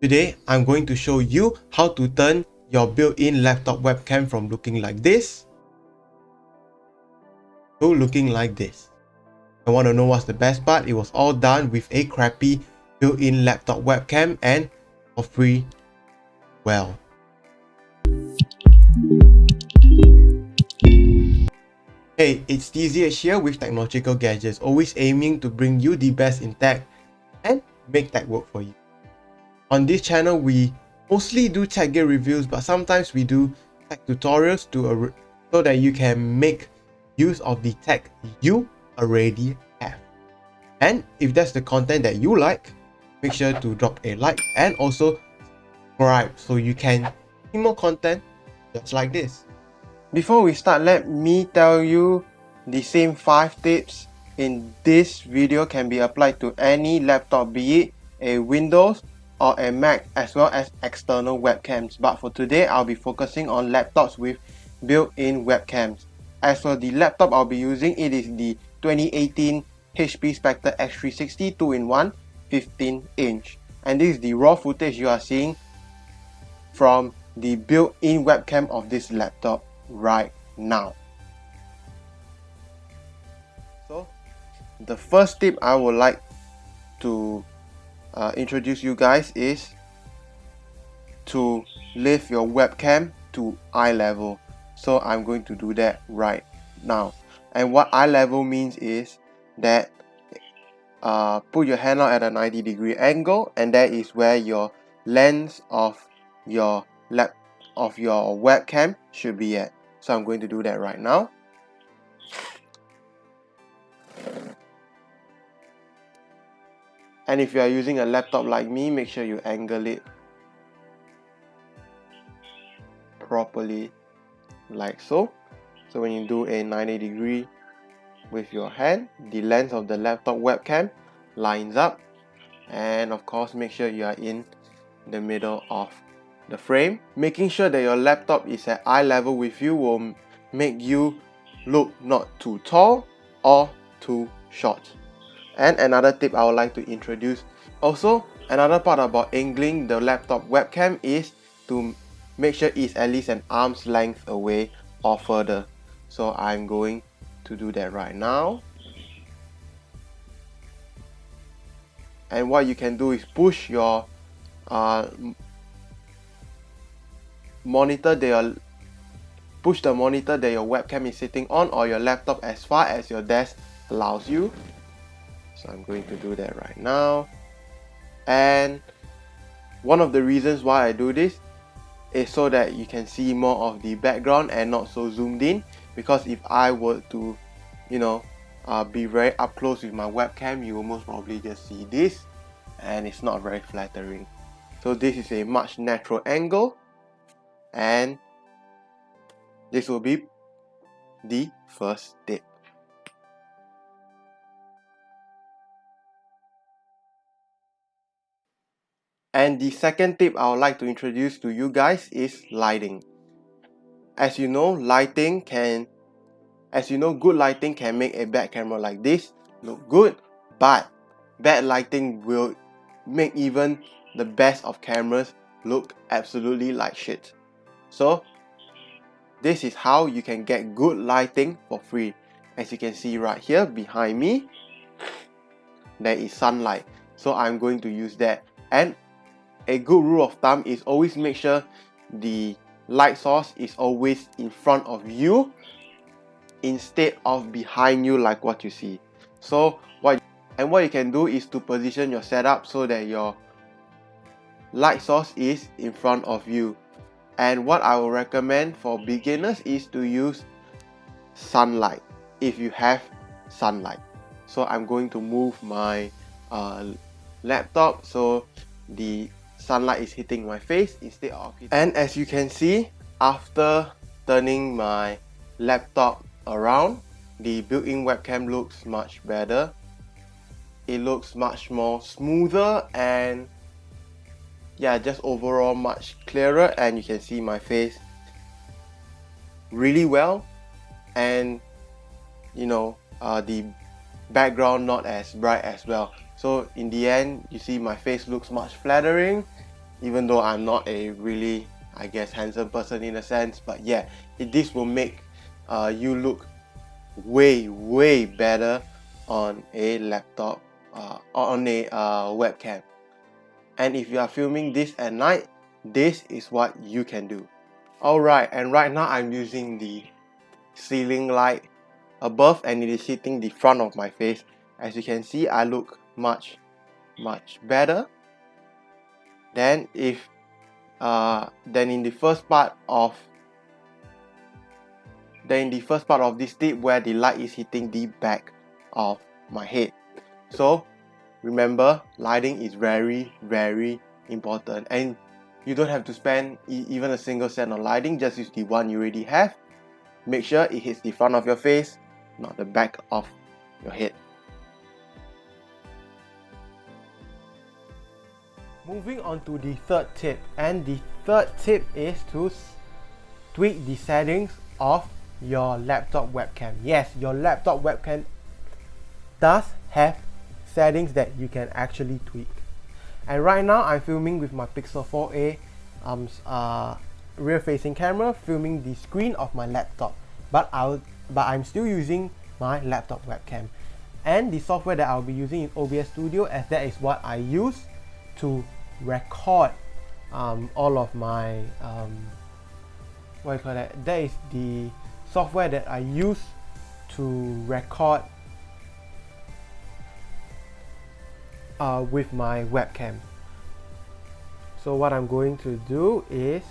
Today, I'm going to show you how to turn your built-in laptop webcam from looking like this to looking like this. I want to know what's the best part. It was all done with a crappy built-in laptop webcam and for free. Well, hey, it's TZH here with Technological Gadgets, always aiming to bring you the best in tech and make tech work for you. On this channel, we mostly do tech gear reviews, but sometimes we do tech tutorials so that you can make use of the tech you already have. And if that's the content that you like, make sure to drop a like and also subscribe so you can see more content just like this. Before we start, let me tell you the same 5 tips in this video can be applied to any laptop, be it a Windows or a Mac, as well as external webcams. But for today, I'll be focusing on laptops with built-in webcams. As for the laptop I'll be using, it is the 2018 HP Spectre X360 2-in-1 15-inch. And this is the raw footage you are seeing from the built-in webcam of this laptop right now. So the first tip I would like to introduce you guys is to lift your webcam to eye level. So I'm going to do that right now. And what eye level means is that put your hand out at a 90-degree angle, and that is where your lens of your webcam should be at. So I'm going to do that right now. And if you are using a laptop like me, make sure you angle it properly like so. So when you do a 90-degree with your hand, the lens of the laptop webcam lines up, and of course make sure you are in the middle of the frame. Making sure that your laptop is at eye level with you will make you look not too tall or too short. And another tip I would like to introduce, also another part about angling the laptop webcam is to make sure it's at least an arm's length away or further. So I'm going to do that right now. And what you can do is push your monitor that push the monitor that your webcam is sitting on or your laptop as far as your desk allows you. So I'm going to do that right now. And one of the reasons why I do this is so that you can see more of the background and not so zoomed in, because if I were to be very up close with my webcam, you will most probably just see this, and it's not very flattering. So this is a much natural angle, and this will be the first tip. And the second tip I would like to introduce to you guys is lighting. As you know, good lighting can make a bad camera like this look good, but bad lighting will make even the best of cameras look absolutely like shit. So this is how you can get good lighting for free. As you can see right here behind me, there is sunlight. So I'm going to use that. And a good rule of thumb is always make sure the light source is always in front of you instead of behind you like what you see. So what you can do is to position your setup so that your light source is in front of you. And what I will recommend for beginners is to use sunlight if you have sunlight. So I'm going to move my laptop so the sunlight is hitting my face instead of it. And as you can see, after turning my laptop around, the built-in webcam looks much better. It looks much more smoother and yeah, just overall much clearer, and you can see my face really well, and the background not as bright as well. So in the end, you see my face looks much flattering, even though I'm not a really, I guess, handsome person in a sense. But yeah, this will make you look way better on a laptop or on a webcam. And if you are filming this at night, this is what you can do. Alright, and right now I'm using the ceiling light above, and it is hitting the front of my face. As you can see, I look much better than if than in the first part of this tip where the light is hitting the back of my head. So remember, lighting is very important, and you don't have to spend even a single cent on lighting. Just use the one you already have. Make sure it hits the front of your face, not the back of your head. Moving on to the third tip, and the third tip is to tweak the settings of your laptop webcam. Yes, your laptop webcam does have settings that you can actually tweak. And right now I'm filming with my Pixel 4a rear facing camera, filming the screen of my laptop, but I'm still using my laptop webcam. And the software that I'll be using is OBS Studio, as that is what I use to record all of my that is the software that I use to record with my webcam. So what I'm going to do is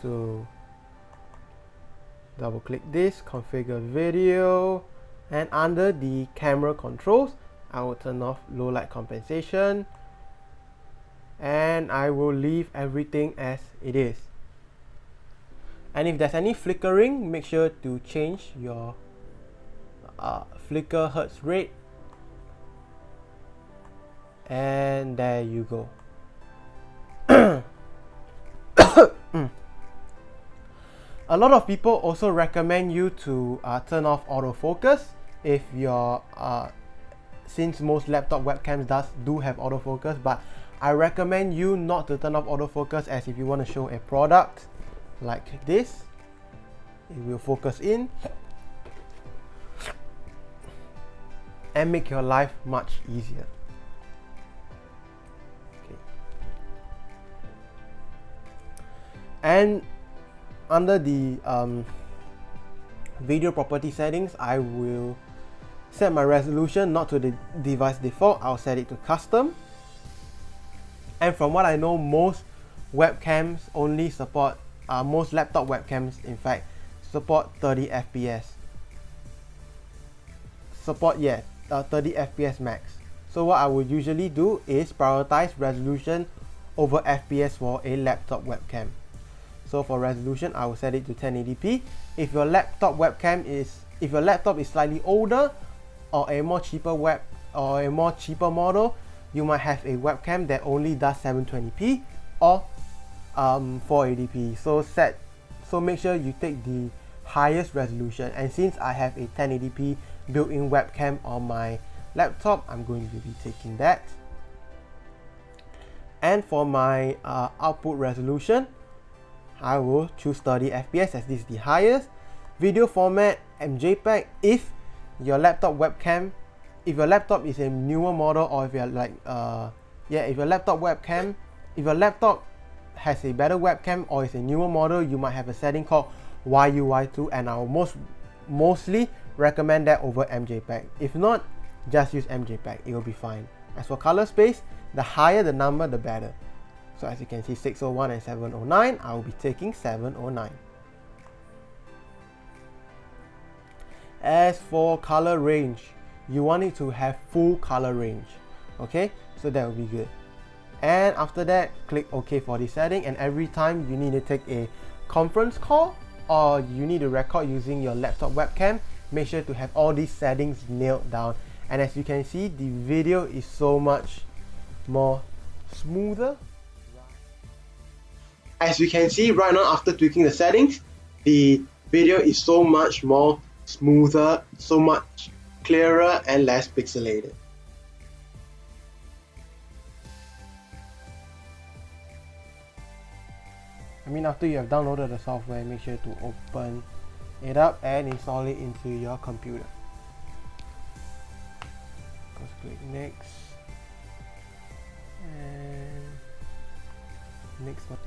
to double click this, configure video, and under the camera controls I will turn off low light compensation, and I will leave everything as it is. And if there's any flickering, make sure to change your flicker hertz rate, and there you go. A lot of people also recommend you to turn off autofocus if your since most laptop webcams do have autofocus, but I recommend you not to turn off autofocus, as if you want to show a product like this, it will focus in and make your life much easier. Okay. And under the video property settings, I will set my resolution not to the device default. I'll set it to custom. And from what I know, most webcams only support most laptop webcams in fact support 30 fps. 30 fps max. So what I would usually do is prioritize resolution over fps for a laptop webcam. So for resolution, I will set it to 1080p. If your laptop is slightly older, or a more cheaper model, you might have a webcam that only does 720p or 480p. So make sure you take the highest resolution. And since I have a 1080p built-in webcam on my laptop, I'm going to be taking that. And for my output resolution, I will choose 30 fps, as this is the highest. Video format MJPEG. If your laptop is a newer model, or if you're like if your laptop has a better webcam or is a newer model, you might have a setting called YUY2, and I will mostly recommend that over MJPEG. If not, just use MJPEG, it will be fine. As for color space, the higher the number, the better. So as you can see, 601 and 709, I will be taking 709. As for color range, you want it to have full color range. Okay, so that will be good. And after that, click OK for the setting. And every time you need to take a conference call or you need to record using your laptop webcam, make sure to have all these settings nailed down. And as you can see, the video is so much more smoother. As you can see right now, after tweaking the settings, the video is so much more smoother, so much clearer and less pixelated. after you have downloaded the software, make sure to open it up and install it into your computer. Just click next and next one,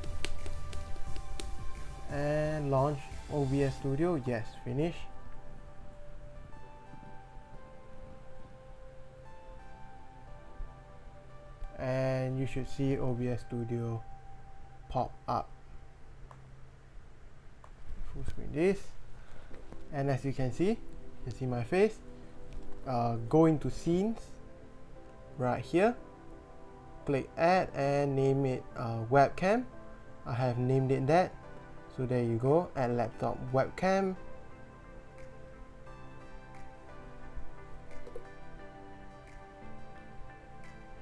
and launch OBS Studio. Yes, finish. And you should see OBS Studio pop up. Full screen this, and as you can see my face. Go into scenes right here, click add and name it webcam. I have named it that, so there you go, add laptop webcam.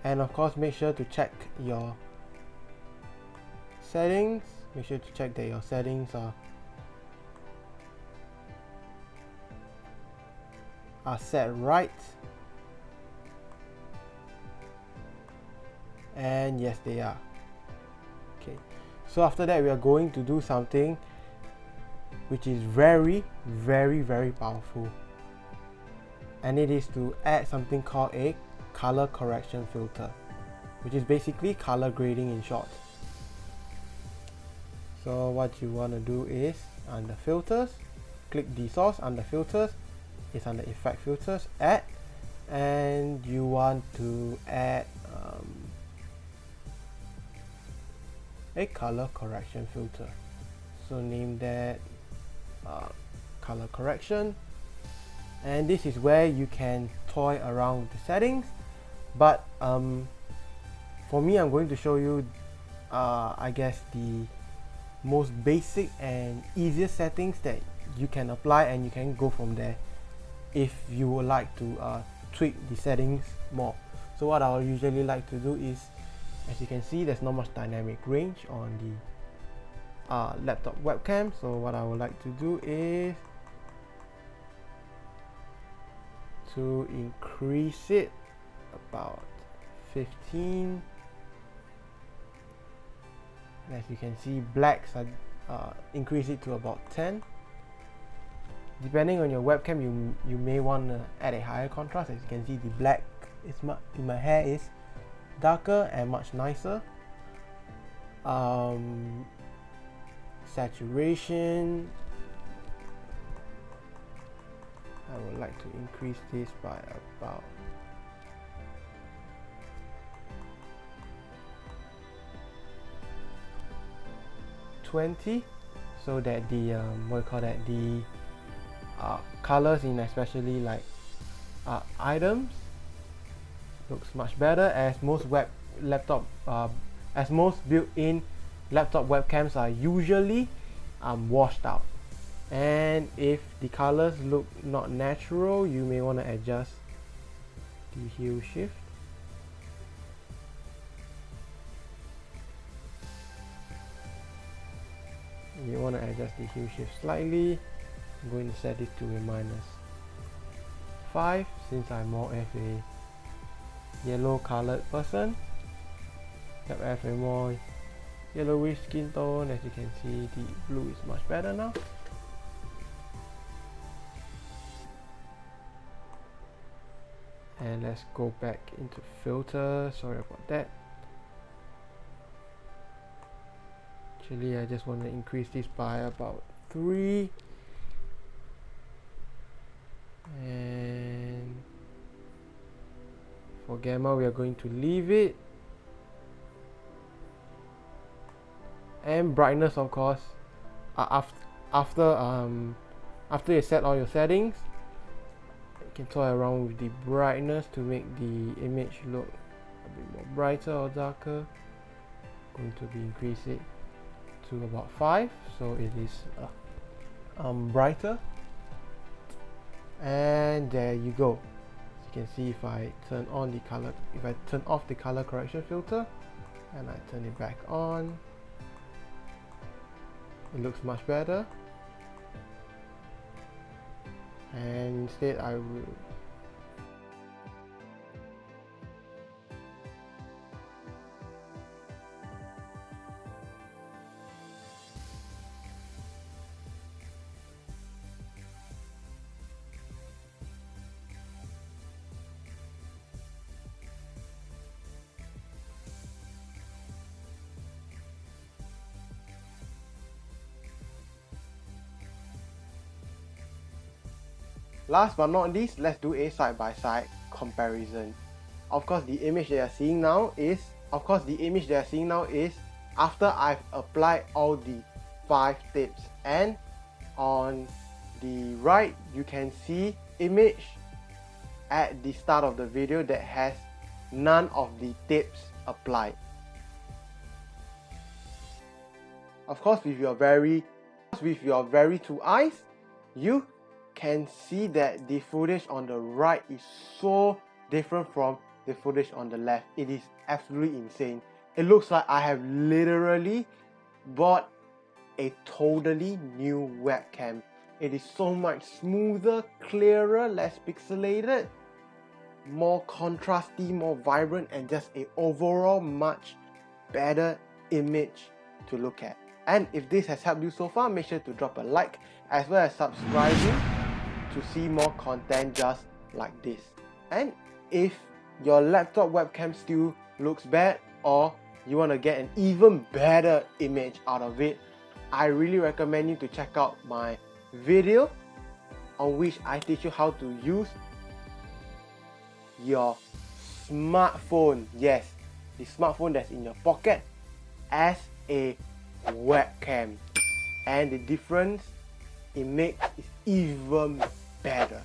And of course, make sure to check your settings. Make sure to check that your settings are set right. And yes, they are. Okay, so after that, we are going to do something which is very powerful, and it is to add something called a color correction filter, which is basically color grading in short. So what you want to do is, under filters, click the source. Under filters, it's under effect filters, add, and you want to add a color correction filter. So name that color correction, and this is where you can toy around with the settings. But for me, I'm going to show you I guess the most basic and easiest settings that you can apply, and you can go from there if you would like to tweak the settings more. So what I'll usually like to do is, as you can see, there's not much dynamic range on the laptop webcam. So what I would like to do is to increase it about 15. And as you can see, blacks are increase it to about 10. Depending on your webcam, you may want to add a higher contrast. As you can see, the black is in my hair is darker and much nicer. Saturation, I would like to increase this by about 20, so that the the colors in especially like items looks much better, as most built-in laptop webcams are usually washed out. And if the colors look not natural, you may want to adjust the hue shift. You want to adjust the hue shift slightly. I'm going to set it to a -5 since I'm more of a yellow colored person. I have a more yellowish skin tone. As you can see, the blue is much better now. And let's go back into filter. Sorry about that. Actually, I just want to increase this by about 3. And for gamma, we are going to leave it. And brightness, of course, after you set all your settings, you can toy around with the brightness to make the image look a bit more brighter or darker. Going to be increase it to about 5, so it is brighter. And there you go. As you can see, if I turn off the color correction filter and I turn it back on, it looks much better. And instead I will Last but not least, let's do a side-by-side comparison. Of course, the image they are seeing now is after I've applied all the 5 tips, and on the right you can see image at the start of the video that has none of the tips applied. Of course, with your very two eyes, you can see that the footage on the right is so different from the footage on the left. It is absolutely insane. It looks like I have literally bought a totally new webcam. It is so much smoother, clearer, less pixelated, more contrasty, more vibrant, and just a overall much better image to look at. And if this has helped you so far, make sure to drop a like as well as subscribing to see more content just like this. And if your laptop webcam still looks bad, or you want to get an even better image out of it, I really recommend you to check out my video on which I teach you how to use your smartphone, yes, the smartphone that's in your pocket, as a webcam, and the difference it makes is even better.